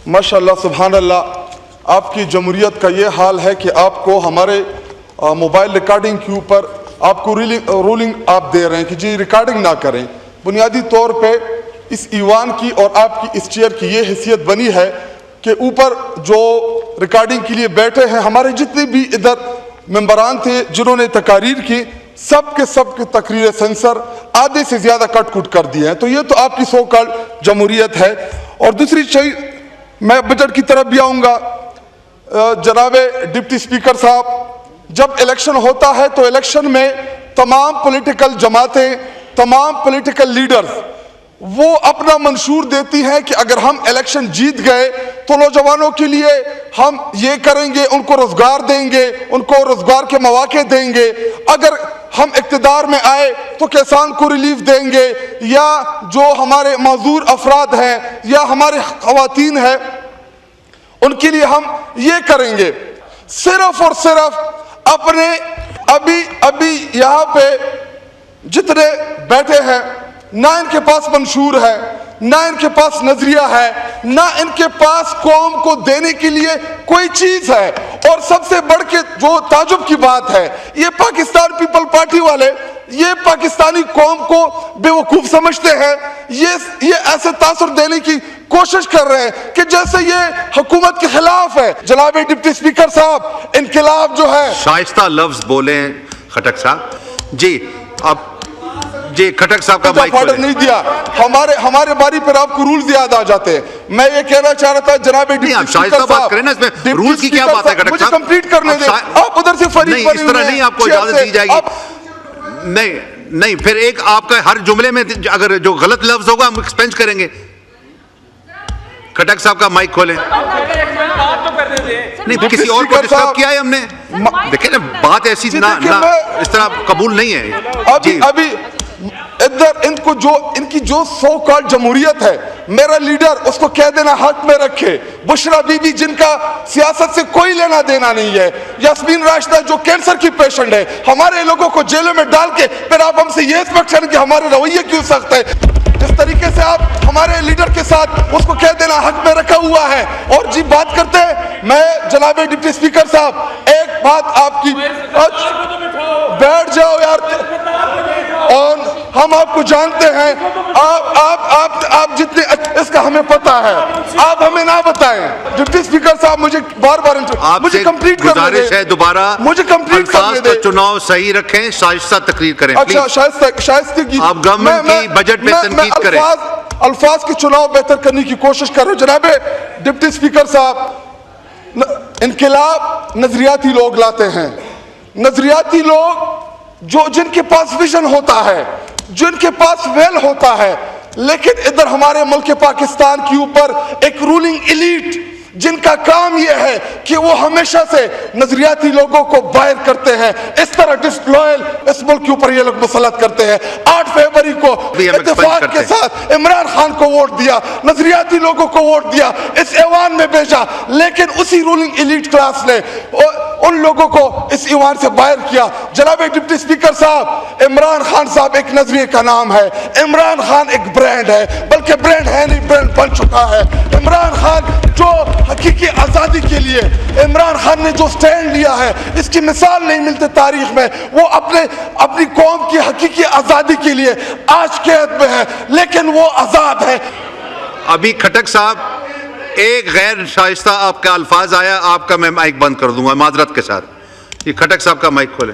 माशाअल्लाह सुभान अल्लाह, आपकी जमहूरियत का ये हाल है कि आपको हमारे मोबाइल रिकॉर्डिंग के ऊपर आपको रूलिंग आप दे रहे हैं कि जी रिकॉर्डिंग ना करें। बुनियादी तौर पे इस ईवान की और आपकी इस चेयर की ये हैसियत बनी है कि ऊपर जो रिकॉर्डिंग के लिए बैठे हैं हमारे जितने भी इधर मेंबरान थे जिन्होंने तकारीर की, सब के तकरीर सेंसर आधे से ज़्यादा कट कुट कर दिए हैं। तो ये तो आपकी सो कॉल्ड जमहूरियत है। और दूसरी चीज़, मैं बजट की तरफ भी आऊँगा। जनाबे डिप्टी स्पीकर साहब, जब इलेक्शन होता है तो इलेक्शन में तमाम पॉलिटिकल जमातें, तमाम पॉलिटिकल लीडर्स वो अपना मंशूर देती हैं कि अगर हम इलेक्शन जीत गए तो नौजवानों के लिए हम ये करेंगे, उनको रोजगार देंगे, उनको रोजगार के मौके देंगे, अगर हम इक़्तिदार में आए तो किसान को रिलीफ देंगे, या जो हमारे माजूर अफराद हैं या हमारे ख़वातीन हैं उनके लिए हम ये करेंगे। सिर्फ और सिर्फ अपने अभी यहाँ पे जितने बैठे हैं, ना इनके पास मंशूर है, ना इनके पास नजरिया है, ना इनके पास कौम को देने के लिए कोई चीज है। और सबसे बढ़ के जो ताजुब की बात है, ये पाकिस्तान पीपल पार्टी वाले ये पाकिस्तानी कौम को बेवकूफ समझते हैं। ये ऐसे तासुर देने की कोशिश कर रहे हैं कि जैसे ये हुकूमत के खिलाफ है। जनाब डिप्टी स्पीकर साहब, इनकलाब जो है, शाइस्ता लफ्ज बोले खटक साहब जी। अब जी खटक साहब का माइक ऑर्डर नहीं दिया, हमारे बारी पर आपको रूल्स याद आ जाते हैं। मैं ये कहना चाह रहा था जनाब डिप्टी स्पीकर बात करें ना, इसमें रूल्स की क्या बात है खटक साहब? कंप्लीट करने दें। आप उधर से फरीक नहीं, इस तरह नहीं आपको इजाजत दी जाएगी। नहीं, फिर एक आपका हर जुमले में अगर जो गलत लफ्ज होगा हम एक्सपेंस करेंगे। खटक साहब का माइक खोलें। नहीं, किसी और को डिस्टर्ब किया है हमने? देखिए ना, बात ऐसी ना इस तरह कबूल नहीं है। अभी इधर इनकी जो सो कॉल्ड जमहूरियत है, मेरा लीडर उसको कह देना हाथ में रखे। बुशरा बीबी जिनका सियासत से कोई लेना देना नहीं है, यास्मीन राशिदा जो कैंसर की पेशेंट है, हमारे लोगों को जेलों में डाल के फिर आप हमसे ये एक्सपेक्ट कि हमारे रवैये क्यों सख्त है। जिस तरीके से आप हमारे लीडर के साथ उसको कह देना हक में रखा हुआ है। और जी बात करते हैं, मैं जनाब डिप्टी स्पीकर साहब एक बात आपकी, बैठ जाओ यार, और हम आपको जानते हैं, आप जितने इसका हमें पता है, आप हमें ना बताएं। डिप्टी स्पीकर साहब मुझे बार मुझे कंप्लीट करने दें, दोबारा मुझे कंप्लीट करने दें। चुनाव सही रखें, शाइस्ता तकरीर करें। अच्छा, शाइस्ता की आप गवर्नमेंट की बजट पे तनकीद करें। अल्फाज के चुनाव बेहतर करने की कोशिश कर रहे हो। जनाब डिप्टी स्पीकर साहब, इनकलाब नजरियाती लोग लाते हैं, नजरियाती लोग जिनके पास विजन होता है, जिनके पास वेल होता है। लेकिन इधर हमारे मुल्क पाकिस्तान के ऊपर एक रूलिंग एलीट जिनका काम यह है कि वो हमेशा से नजरियाती लोगों को बाहर करते हैं, इस तरह डिसलॉयल इस मुल्क के ऊपर ये लोग मुसलत करते हैं। 8 फरवरी को इत्तेफाक के साथ इमरान खान को वोट दिया, नजरियाती लोगों को वोट दिया, इस ऐवान में भेजा, लेकिन उसी रूलिंग एलीट क्लास ने उन लोगों को इस ऐवान से बाहर किया। जनाब डिप्टी स्पीकर साहब, इमरान खान साहब एक नजरिए का नाम है, इमरान खान एक ब्रांड है, बल्कि ब्रांड है नहीं, ब्रांड बन चुका है। इमरान खान जो हकीकी आजादी के लिए इमरान खान ने जो स्टैंड लिया है, इसकी मिसाल नहीं मिलती तारीख में। वो अपनी कौम की हकीकी आजादी के लिए आज कैद में है, लेकिन वो आजाद है। अभी खटक साहब, एक गैर शाइस्ता आपका अल्फाज आया, आपका मैं माइक बंद कर दूंगा माजरत के साथ। ये खटक साहब का माइक खोले।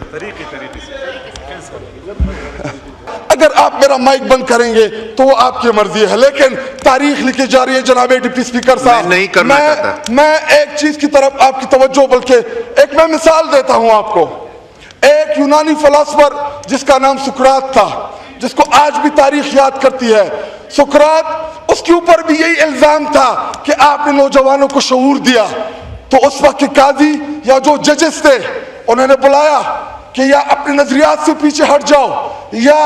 अगर आप मेरा माइक बंद करेंगे तो वो आपकी मर्जी है, लेकिन तारीख लिखी जा रही है। जनाब डिप्टी स्पीकर साहब, नहीं करना चाहता। मैं एक चीज की तरफ आपकी तवज्जो, बल्कि एक मैं मिसाल देता हूं आपको। एक यूनानी फिलोसफर जिसका नाम सुकरात था, जिसको आज भी तारीख याद करती है। सुकरात, उसके ऊपर भी यही इल्जाम था कि आपने नौजवानों को शऊर दिया। तो उस वक्त के काजी या जो जजेस थे, उन्होंने बुलाया कि या अपने नजरियात से पीछे हट जाओ, या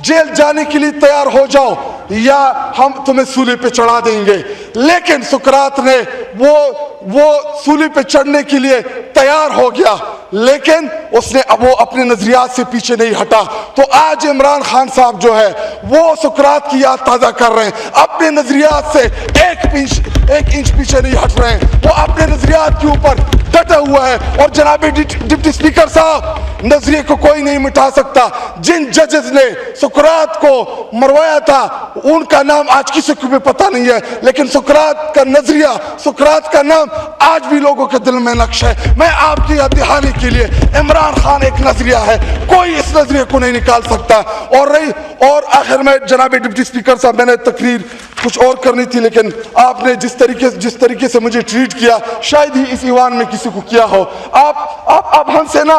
जेल जाने के लिए तैयार हो जाओ, या हम तुम्हें सूली पे चढ़ा देंगे। लेकिन सुकरात ने वो सूली पे चढ़ने के लिए तैयार हो गया। لیکن اس نے وہ اپنے نظریات سے پیچھے نہیں ہٹا. تو آج عمران خان صاحب جو ہے وہ سقراط کی یاد تازہ کر رہے ہیں, اپنے نظریات سے ایک انچ پیچھے نہیں ہٹ رہے ہیں, وہ اپنے نظریات کے اوپر ڈٹا ہوا ہے. اور جناب ڈپٹی اسپیکر صاحب, نظریے کو کوئی نہیں مٹا سکتا. جن ججز نے سقراط کو مروایا تھا ان کا نام آج کسی کو بھی پتہ نہیں ہے, لیکن سقراط کا نظریہ, سقراط کا نام آج بھی لوگوں کے دل میں نقش ہے. میں آپ کی یاد دہانی کے لیے, عمران خان ایک نظریہ ہے, کوئی اس نظریے کو نہیں نکال سکتا. اور آخر میں جناب ڈپٹی اسپیکر صاحب, میں نے تقریر کچھ اور کرنی تھی, لیکن آپ نے جس طریقے سے مجھے ٹریٹ کیا شاید ہی اس ایوان میں کسی کو کیا ہو. آپ ہم سے نہ,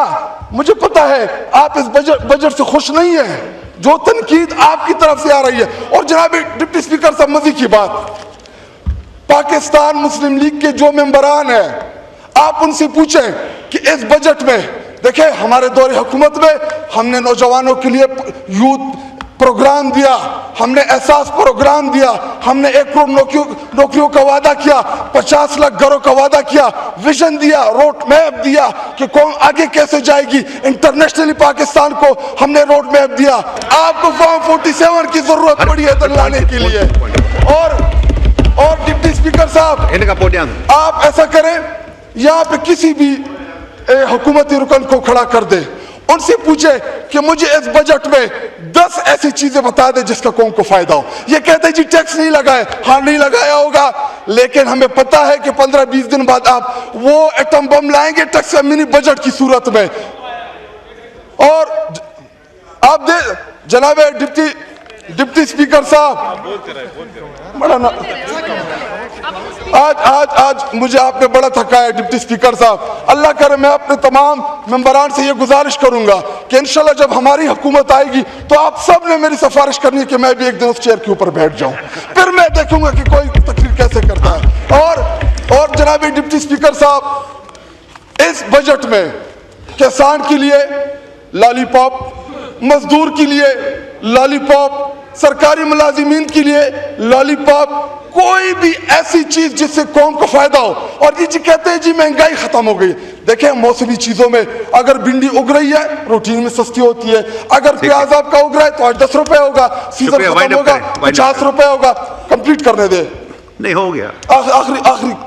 مجھے پتا ہے آپ اس بجٹ سے خوش نہیں ہیں, جو تنقید آپ کی طرف سے آ رہی ہے. اور جناب ڈپٹی اسپیکر صاحب, مزے کی بات, پاکستان مسلم لیگ کے جو ممبران ہیں, آپ ان سے پوچھیں کہ اس بجٹ میں دیکھیں, ہمارے دور حکومت میں ہم نے نوجوانوں کے لیے یوتھ پروگرام دیا, ہم نے احساس پروگرام دیا, ہم نے 1 کروڑ نوکریوں کا وعدہ کیا, 50 لاکھ گھروں کا وعدہ کیا, ویژن دیا, روڈ میپ دیا کہ کون آگے کیسے جائے گی, انٹرنیشنلی پاکستان کو ہم نے روڈ میپ دیا. آپ کو فارم 47 کی ضرورت پڑی ہے دلانے کے لیے. اور ڈپٹی اسپیکر صاحب, آپ ایسا کریں, یہاں پہ کسی بھی حکومتی رکن کو کھڑا کر دے, ان سے پوچھے کہ مجھے اس بجٹ میں 10 ایسی چیزیں بتا دے جس کا قوم کو فائدہ ہو. یہ کہتے ہیں جی ٹیکس نہیں لگائے, ہاں نہیں لگایا ہوگا, لیکن ہمیں پتا ہے کہ 15-20 دن بعد آپ وہ ایٹم بم لائیں گے ٹیکس منی بجٹ کی صورت میں. اور آپ جناب ڈپٹی اسپیکر صاحب, بڑا آج مجھے آپ نے بڑا تھکا ہے ڈپٹی اسپیکر صاحب. اللہ کرے میں اپنے تمام ممبران سے یہ گزارش کروں گا کہ انشاءاللہ جب ہماری حکومت آئے گی تو آپ سب نے میری سفارش کرنی ہے کہ میں بھی ایک دن اس چیئر کے اوپر بیٹھ جاؤں, پھر میں دیکھوں گا کہ کوئی تقریر کیسے کرتا ہے. اور جناب ڈپٹی اسپیکر صاحب, اس بجٹ میں کسان کے لیے لالی پاپ, مزدور کے لیے لالی پاپ, سرکاری ملازمین کے لیے لالی پاپ, کوئی بھی ایسی چیز جس سے قوم کو فائدہ ہو. اور یہ جی کہتے ہیں جی مہنگائی ختم ہو گئی. دیکھیں موسمی چیزوں میں اگر بھنڈی اگ رہی ہے روٹین میں سستی ہوتی ہے, اگر پیاز آپ کا اگ رہا ہے تو آج 10 روپے ہوگا, سیزن ختم ہوگا 50 روپے ہوگا. کمپلیٹ کرنے دے, نہیں ہو گیا,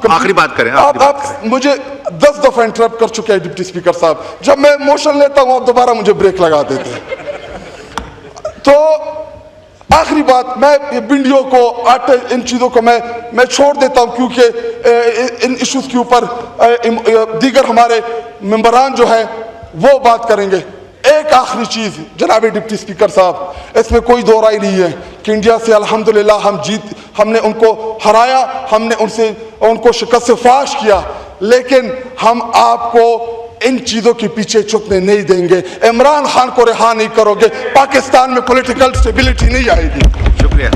آخری بات کریں. آپ مجھے 10 دفعہ انٹرپٹ کر چکے ہیں ڈپٹی اسپیکر صاحب. جب میں موشن لیتا ہوں آپ دوبارہ مجھے بریک لگا دیتے ہیں. تو آخری بات, میں بھنڈیوں کو, آٹے, ان چیزوں کو میں چھوڑ دیتا ہوں کیونکہ ان ایشوز کے اوپر دیگر ہمارے ممبران جو ہیں وہ بات کریں گے. ایک آخری چیز جناب ڈپٹی اسپیکر صاحب, اس میں کوئی دو رائے نہیں ہے کہ انڈیا سے الحمدللہ ہم نے ان کو ہرایا, ہم نے ان کو شکست فاش کیا, لیکن ہم آپ کو ان چیزوں کے پیچھے چھپنے نہیں دیں گے. عمران خان کو رہا نہیں کرو گے, پاکستان میں پولیٹیکل سٹیبلٹی نہیں آئے گی. شکریہ.